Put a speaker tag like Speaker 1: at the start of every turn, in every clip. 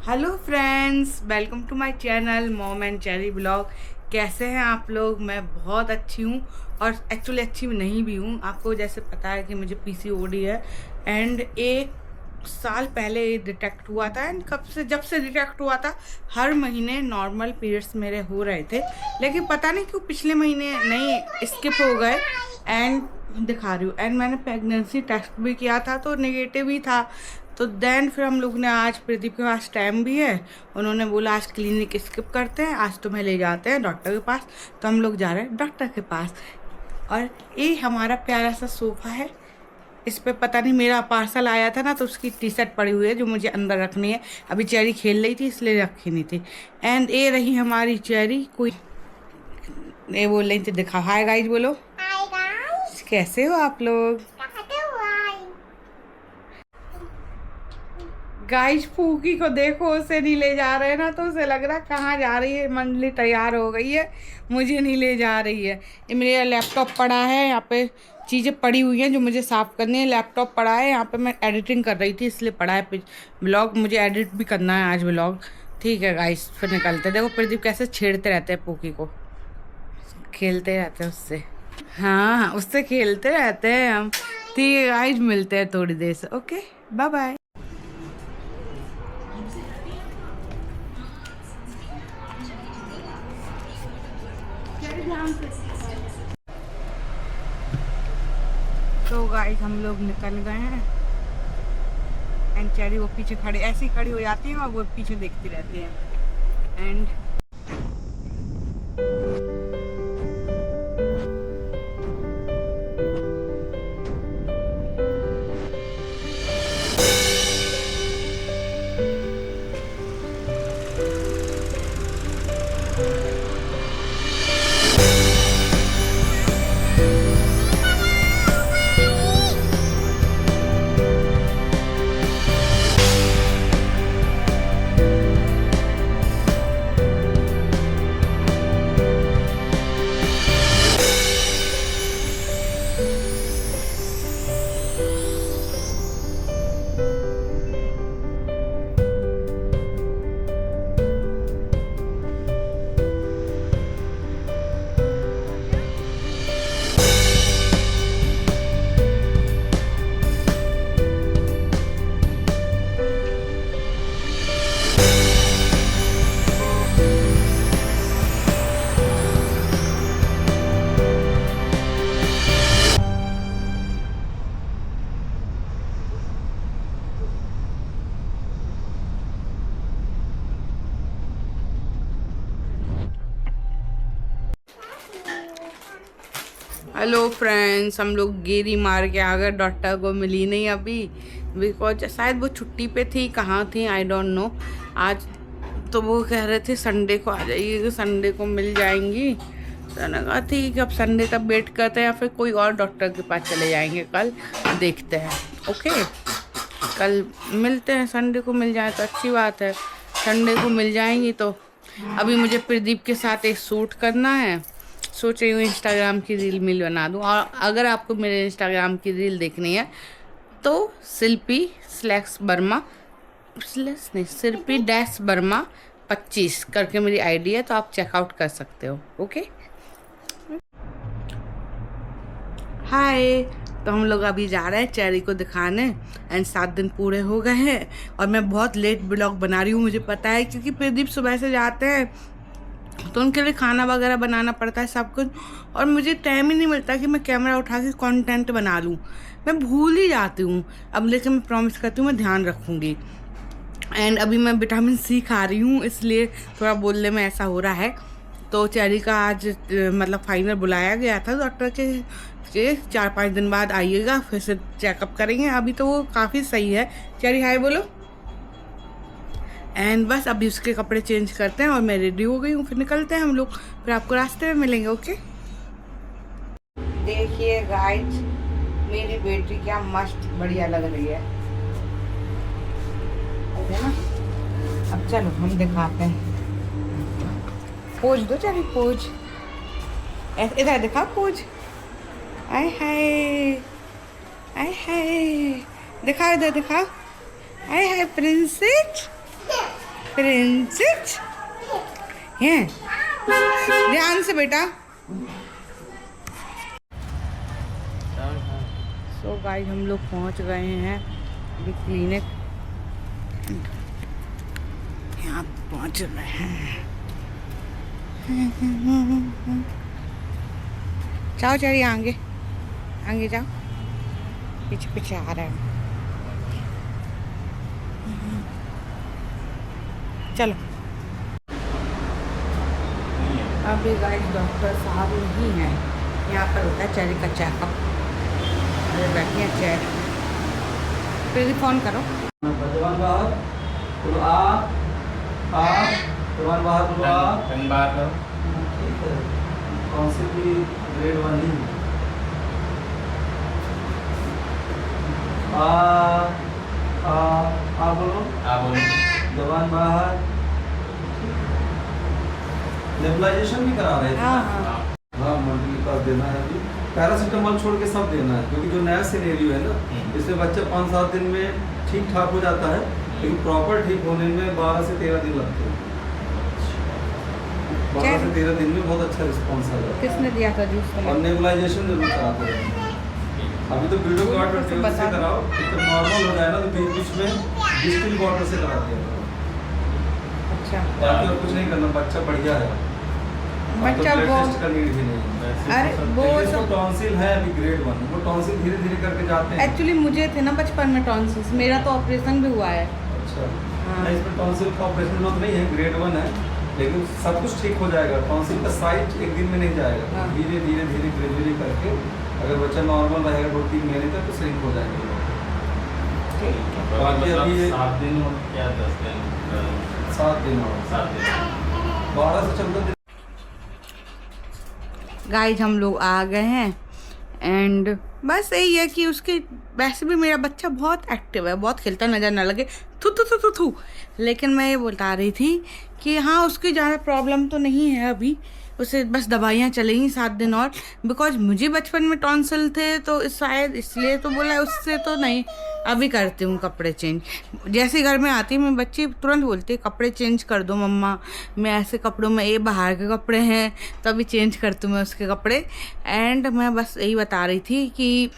Speaker 1: Hello friends, welcome to my channel mom and cherry blog. कैसे हैं आप लोग? मैं बहुत अच्छी हूँ और एक्चुअली अच्छी नहीं भी हूँ। आपको जैसे पता है कि मुझे पीसीओडी है एंड 1 साल पहले ये डिटेक्ट हुआ था। एंड जब से डिटेक्ट हुआ था हर महीने नॉर्मल पीरियड्स मेरे हो रहे थे, लेकिन पता नहीं क्यों पिछले महीने नहीं स्किप हो गए। एंड दिखा रही हूँ, एंड मैंने प्रेगनेंसी टेस्ट भी किया था तो नेगेटिव ही था। तो देन फिर हम लोग ने, आज प्रदीप के पास टाइम भी है, उन्होंने बोला आज क्लिनिक स्किप करते हैं, आज तुम्हें ले जाते हैं डॉक्टर के पास। तो हम लोग जा रहे हैं डॉक्टर के पास। और ये हमारा प्यारा सा सोफ़ा है। इस पे पता नहीं, मेरा पार्सल आया था ना तो उसकी टी शर्ट पड़ी हुई है जो मुझे अंदर रखनी है। अभी चेरी खेल रही थी इसलिए रखी नहीं थी। एंड ये रही हमारी चेरी। कोई ये बोल रही थी, दिखाओ हाय गाइस बोलो।
Speaker 2: हाय गाइस,
Speaker 1: कैसे हो आप लोग? गाइस फूकी को देखो, उसे नहीं ले जा रहे हैं ना तो उसे लग रहा कहाँ जा रही है। मंडली तैयार हो गई है, मुझे नहीं ले जा रही है। ये मेरा लैपटॉप पड़ा है, यहाँ पे चीज़ें पड़ी हुई हैं जो मुझे साफ़ करनी है। लैपटॉप पड़ा है यहाँ पे, मैं एडिटिंग कर रही थी इसलिए पड़ा है। ब्लॉग मुझे एडिट भी करना है आज ब्लॉग। ठीक है गाइस, फिर निकलते। देखो प्रदीप कैसे छेड़ते रहते हैं पूकी को, खेलते रहते हैं उससे। हाँ उससे खेलते रहते हैं हम। ठीक है गाइस, मिलते हैं थोड़ी देर से। Okay bye bye. तो गाइस हम लोग निकल गए हैं। एंड चेरी वो पीछे खड़े, ऐसे ही खड़ी हो जाती है और वो पीछे देखती रहती है। एंड हेलो फ्रेंड्स, हम लोग गेरी मार के आ गए। डॉक्टर को मिली नहीं अभी, बिकॉज शायद वो छुट्टी पे थी, कहाँ थी आई डोंट नो। आज तो वो कह रहे थे संडे को आ जाइए, संडे को मिल जाएंगी। तो मैंने कहा ठीक है, अब संडे तक वेट करते हैं या फिर कोई और डॉक्टर के पास चले जाएंगे। कल देखते हैं। ओके कल मिलते हैं, संडे को मिल जाए तो अच्छी बात है। संडे को मिल जाएंगी तो अभी मुझे प्रदीप के साथ एक शूट करना है। सोच रही हूँ इंस्टाग्राम की रील मिल बना दूँ। और अगर आपको मेरे इंस्टाग्राम की रील देखनी है तो शिल्पी-वर्मा 25 करके मेरी आईडी है, तो आप चेकआउट कर सकते हो। Okay hi. तो हम लोग अभी जा रहे हैं चेरी को दिखाने। एंड 7 दिन पूरे हो गए हैं और मैं बहुत लेट ब्लॉग बना रही हूँ, मुझे पता है, क्योंकि प्रदीप सुबह से जाते हैं तो उनके लिए खाना वगैरह बनाना पड़ता है सब कुछ। और मुझे टाइम ही नहीं मिलता कि मैं कैमरा उठा के कंटेंट बना लूँ, मैं भूल ही जाती हूँ। अब लेकिन मैं प्रॉमिस करती हूँ मैं ध्यान रखूँगी। एंड अभी मैं विटामिन सी खा रही हूँ इसलिए थोड़ा बोलने में ऐसा हो रहा है। तो चेरी का आज मतलब फाइनल बुलाया गया था डॉक्टर के 4-5 दिन बाद आइएगा, फिर से चेकअप करेंगे। अभी तो वो काफ़ी सही है। चेरी हाय बोलो। एंड बस अभी उसके कपड़े चेंज करते हैं और मैं रेडी हो गई हूँ, फिर निकलते हैं हम लोग। फिर आपको रास्ते में मिलेंगे। ओके देखिए गाइस, मेरी बेटी क्या मस्त बढ़िया लग रही है ना। अब चलो हम दिखाते हैं। पोज दो चली, पोज इधर दिखा, पोज। आय हाय, आय हाय, दिखा इधर दिखा। आय हाय प्रिंसेस, प्रिंसेस हैं, ध्यान से बेटा। सो गाइस हम लोग पहुंच गए हैं अभी क्लिनिक, यहाँ पहुंच रहे हैं। जाओ चलिए आगे आगे जाओ, पीछे पीछे आ रहा है। चलो अभी गाइस डॉक्टर साहब नहीं है, यहाँ पर होता है चेरी का चेकअप। अरे बैठिए चेयर, फिर फ़ोन करो।
Speaker 2: जवान बाहर बोलो, जवान बाहर बोलो, ठीक है। कौन सी भी ग्रेड 1 ही बोलो, जवान बाहर। नेबुलाइजेशन भी करा रहे थे। हाँ मंथली पास देना है अभी, पैरासीटामोल छोड़ के सब देना है, क्योंकि जो नया सिनेरियो है ना, इसमें बच्चा 5-7 दिन में ठीक ठाक हो जाता है, लेकिन प्रॉपर ठीक होने में 12 से 13 दिन लगते हैं। 12 से 13 दिन में बहुत अच्छा रिस्पॉन्स आ जाता है।
Speaker 1: किसने दिया था जूस?
Speaker 2: और नेबुलाइजेशन जरूर कराते हैं। अभी तो वीडियो कार्ड से कराओ, तो नॉर्मल हो जाए ना, तो बीच में डिस्टिल वाटर से कराते हैं।
Speaker 1: अच्छा,
Speaker 2: बाकी और कुछ नहीं करना, बच्चा बढ़िया है।
Speaker 1: बच्चा
Speaker 2: तो
Speaker 1: वो
Speaker 2: का नीड भी नहीं है।
Speaker 1: अरे वो
Speaker 2: टॉन्सिल है अभी ग्रेड 1, वो टॉन्सिल धीरे धीरे करके जाते हैं।
Speaker 1: एक्चुअली मुझे थे ना बचपन में टॉन्सिल्स, मेरा तो ऑपरेशन भी हुआ है।
Speaker 2: अच्छा
Speaker 1: हाँ।
Speaker 2: नहीं, इसमें टॉन्सिल का ऑपरेशन तो नहीं है, ग्रेड 1 है, लेकिन सब कुछ ठीक हो जाएगा। टॉन्सिल का साइज एक दिन में नहीं जाएगा।
Speaker 1: हाँ।
Speaker 2: धीरे धीरे धीरे ग्रेजुअली करके अगर बच्चा नॉर्मल रहेगा 2-3 महीने तक तो श्रिंक हो जाएगा। बाकी अभी
Speaker 3: 7 दिन और क्या 10 दिन
Speaker 2: 7 दिन और 12 से 14 दिन।
Speaker 1: गाइस हम लोग आ गए हैं एंड बस यही है कि उसके वैसे भी मेरा बच्चा बहुत एक्टिव है, बहुत खेलता नज़र ना लगे, थू थू थू थू थू। लेकिन मैं ये बता रही थी कि हाँ उसकी ज़्यादा प्रॉब्लम तो नहीं है अभी, उसे बस दवाइयाँ चलेंगी 7 दिन और। बिकॉज मुझे बचपन में टॉन्सिल थे तो शायद इसलिए तो बोला, उससे तो नहीं। अभी करती हूँ कपड़े चेंज, जैसे घर में आती हूँ मैं बच्ची तुरंत बोलती है कपड़े चेंज कर दो मम्मा, मैं ऐसे कपड़ों में, ये बाहर के कपड़े हैं तो अभी चेंज करती हूँ मैं उसके कपड़े। एंड मैं बस यही बता रही थी कि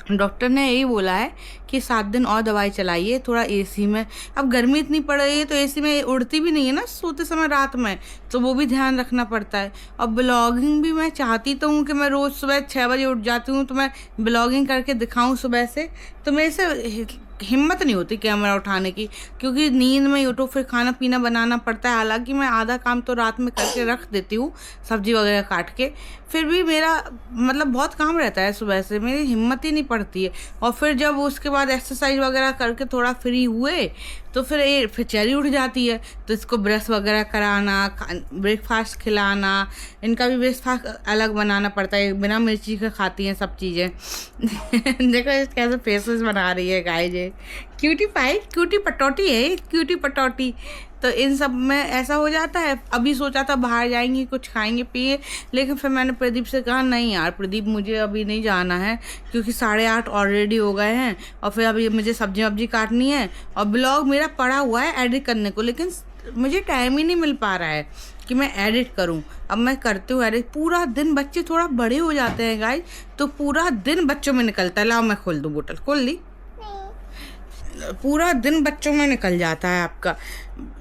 Speaker 1: डॉक्टर ने यही बोला है कि 7 दिन और दवाई चलाइए थोड़ा एसी में। अब गर्मी इतनी पड़ रही है तो एसी में उड़ती भी नहीं है ना सोते समय रात में, तो वो भी ध्यान रखना पड़ता है। और ब्लॉगिंग भी मैं चाहती तो हूँ कि मैं रोज़ सुबह 6 बजे उठ जाती हूँ तो मैं ब्लॉगिंग करके दिखाऊँ सुबह से, तो मेरे से हिम्मत नहीं होती कैमरा उठाने की, क्योंकि नींद में उठो फिर खाना पीना बनाना पड़ता है। हालांकि मैं आधा काम तो रात में करके रख देती हूँ, सब्जी वगैरह काट के, फिर भी मेरा मतलब बहुत काम रहता है सुबह से, मेरी हिम्मत ही नहीं पड़ती है। और फिर जब उसके बाद एक्सरसाइज वगैरह करके थोड़ा फ्री हुए तो फिर चेरी उठ जाती है, तो इसको ब्रश वगैरह कराना, ब्रेकफास्ट खिलाना, इनका भी ब्रेकफास्ट अलग बनाना पड़ता है, बिना मिर्ची के खाती हैं सब चीज़ें। देखो कैसे फेसेस बना रही है गाय जे, क्यूटी पाई, क्यूटी पटौटी है, क्यूटी पटौटी। तो इन सब में ऐसा हो जाता है। अभी सोचा था बाहर जाएंगे कुछ खाएंगे पिए, लेकिन फिर मैंने प्रदीप से कहा नहीं यार प्रदीप मुझे अभी नहीं जाना है, क्योंकि 8:30 ऑलरेडी हो गए हैं और फिर अभी मुझे सब्जी वब्जी काटनी है और ब्लॉग मेरा पड़ा हुआ है एडिट करने को, लेकिन मुझे टाइम ही नहीं मिल पा रहा है कि मैं एडिट करूं। अब मैं करती हूँ एडिट, पूरा दिन बच्चे थोड़ा बड़े हो जाते हैं गाइस, तो पूरा दिन बच्चों में निकलता है। लाओ मैं खोल दूँ, बोतल खोल ली, पूरा दिन बच्चों में निकल जाता है आपका।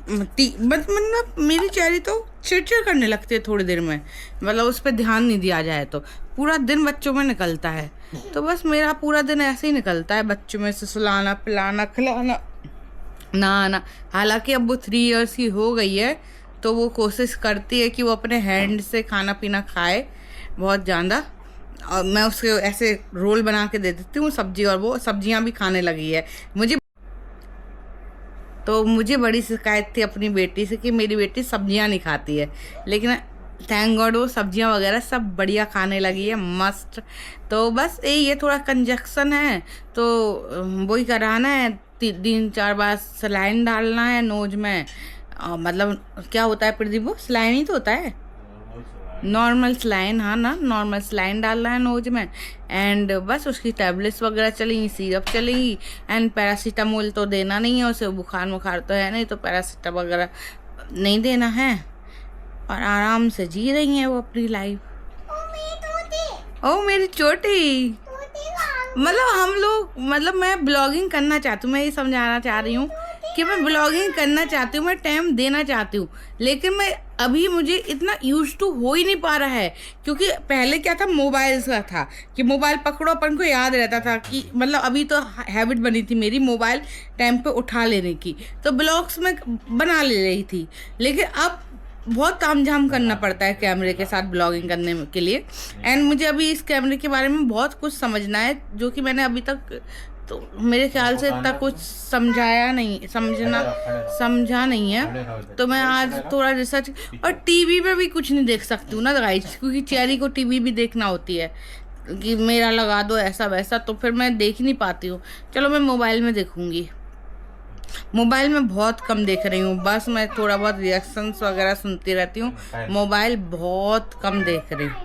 Speaker 1: मतलब मेरी चेरी तो चिड़चिड़ करने लगती है थोड़ी देर में, मतलब उस पर ध्यान नहीं दिया जाए तो पूरा दिन बच्चों में निकलता है। तो बस मेरा पूरा दिन ऐसे ही निकलता है, बच्चों में से सुलाना पिलाना खिलाना नहाना। हालांकि अब वो 3 इयर्स की हो गई है तो वो कोशिश करती है कि वो अपने हैंड से खाना पीना खाए बहुत ज़्यादा, और मैं उसके ऐसे रोल बना के दे देती हूँ सब्जी, और वो सब्जियाँ भी खाने लगी है। मुझे बड़ी शिकायत थी अपनी बेटी से कि मेरी बेटी सब्जियां नहीं खाती है, लेकिन थैंक गॉड वो सब्जियां वगैरह सब बढ़िया खाने लगी है, मस्त। तो बस यही है, थोड़ा कंजक्शन है तो वही कराना है, 3-4 बार सलाइन डालना है नोज में। मतलब क्या होता है प्रदीप, वो सलाइन ही तो होता है, नॉर्मल सलाइन, हाँ ना, नॉर्मल सलाइन डालना है नोज में। एंड बस उसकी टैबलेट्स वगैरह चलेंगी, सिरप चलेंगी। एंड पैरासीटामोल तो देना नहीं है उसे, बुखार मुखार तो है नहीं, तो पैरासीटामोल वगैरह नहीं देना है। और आराम से जी रही हैं वो अपनी लाइफ। ओ मेरी छोटी, मतलब हम लोग, मतलब मैं ब्लॉगिंग करना चाहती हूँ, मैं ये समझाना चाह रही हूँ कि मैं ब्लॉगिंग करना चाहती हूँ, मैं टाइम देना चाहती हूँ, लेकिन मैं अभी मुझे इतना यूज टू हो ही नहीं पा रहा है। क्योंकि पहले क्या था, मोबाइल का था कि मोबाइल पकड़ो, अपन को याद रहता था कि मतलब अभी तो हैबिट बनी थी मेरी मोबाइल टाइम पे उठा लेने की, तो ब्लॉग्स में बना ले रही थी। लेकिन अब बहुत तामझाम करना पड़ता है कैमरे के साथ ब्लॉगिंग करने के लिए। एंड मुझे अभी इस कैमरे के बारे में बहुत कुछ समझना है, जो कि मैंने अभी तक, तो मेरे ख्याल से इतना कुछ समझा नहीं है। तो मैं आज थोड़ा रिसर्च, और टीवी पे भी कुछ नहीं देख सकती हूँ ना गाइस, क्योंकि चेरी को टीवी भी देखना होती है कि मेरा लगा दो ऐसा वैसा, तो फिर मैं देख नहीं पाती हूँ। चलो मैं मोबाइल में देखूँगी। मोबाइल में बहुत कम देख रही हूँ, बस मैं थोड़ा बहुत रिएक्शंस वगैरह सुनती रहती हूँ, मोबाइल बहुत कम देख रही हूँ।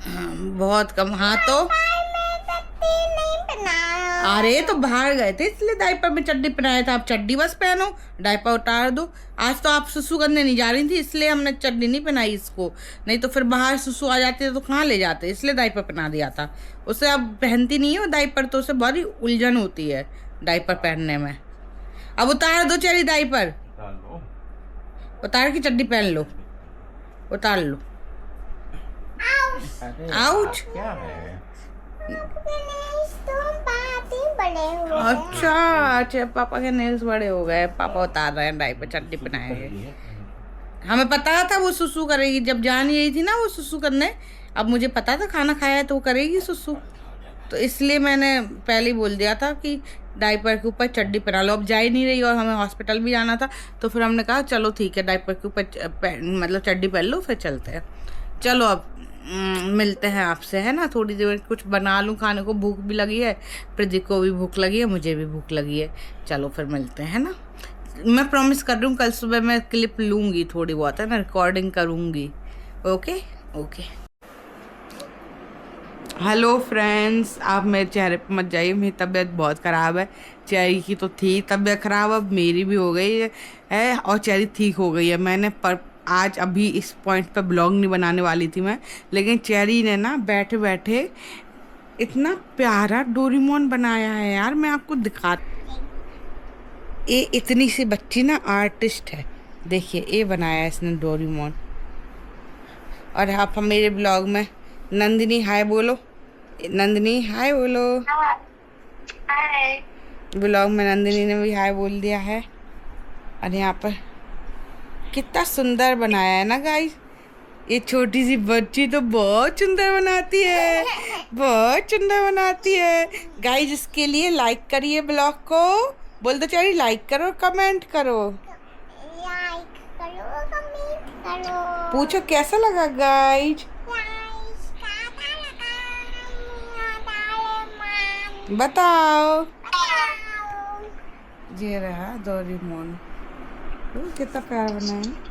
Speaker 1: हाँ, बहुत कम। हाँ तो अरे तो बाहर गए थे इसलिए डायपर में चड्डी पहनाया था, आप चड्डी बस पहनो, डायपर उतार दो। आज तो आप सुसु करने नहीं जा रही थी, इसलिए हमने चड्डी नहीं पहनाई इसको, नहीं तो फिर बाहर सुसु आ जाती है तो कहाँ ले जाते, इसलिए डायपर पहना दिया था उसे। अब पहनती नहीं है डायपर, तो उसे बड़ी उलझन होती है डायपर पहनने में। अब उतार दो चली डायपर, उतार के चड्डी पहन लो, उतार लो। आउच। अच्छा, पापा के नेल्स बड़े हो गए, पापा उतार रहे हैं डायपर, चड्डी पहनाएंगे। हमें पता था वो सुसु करेगी, जब जान यही थी ना वो सुसु करने, अब मुझे पता था खाना खाया है तो वो करेगी सुसु, तो इसलिए मैंने पहले ही बोल दिया था कि डायपर के ऊपर चड्डी पहना लो। अब जा ही नहीं रही और हमें हॉस्पिटल भी जाना था, तो फिर हमने कहा चलो ठीक है, डायपर के ऊपर मतलब चड्डी पहन लो, फिर चलते हैं। चलो अब मिलते हैं आपसे, है ना, थोड़ी देर कुछ बना लूँ खाने को, भूख भी लगी है, प्रदीप को भी भूख लगी है, मुझे भी भूख लगी है। चलो फिर मिलते हैं, है ना। मैं प्रॉमिस कर रही हूँ कल सुबह मैं क्लिप लूँगी, थोड़ी बहुत, है ना, रिकॉर्डिंग करूँगी। Okay okay. हेलो फ्रेंड्स, आप मेरे चेहरे पर मत जाइए, मेरी तबीयत बहुत ख़राब है। चेरी की तो थी तबीयत ख़राब, अब मेरी भी हो गई है और चेरी ठीक हो गई है। मैंने आज अभी इस पॉइंट पर ब्लॉग नहीं बनाने वाली थी मैं, लेकिन चेरी ने ना बैठे बैठे इतना प्यारा डोरेमोन बनाया है यार, मैं आपको दिखा। ये इतनी सी बच्ची ना आर्टिस्ट है, देखिए ये बनाया है इसने डोरेमोन। और आप हम मेरे ब्लॉग में, नंदिनी हाय बोलो, नंदिनी हाय बोलो। हाय। ब्लॉग में नंदिनी ने भी हाय बोल दिया है। और यहाँ पर कितना सुंदर बनाया है ना गाइस, ये छोटी सी बच्ची तो बहुत सुंदर बनाती है, बहुत सुंदर बनाती है गाइस। इसके लिए लाइक करिए ब्लॉग को, बोल दो चलिए लाइक करो, कमेंट करो, लाइक करो, कमेंट करो। पूछो कैसा लगा गाइस, बताओ। ये रहा डोरेमोन, कितना प्यारा बनाया है।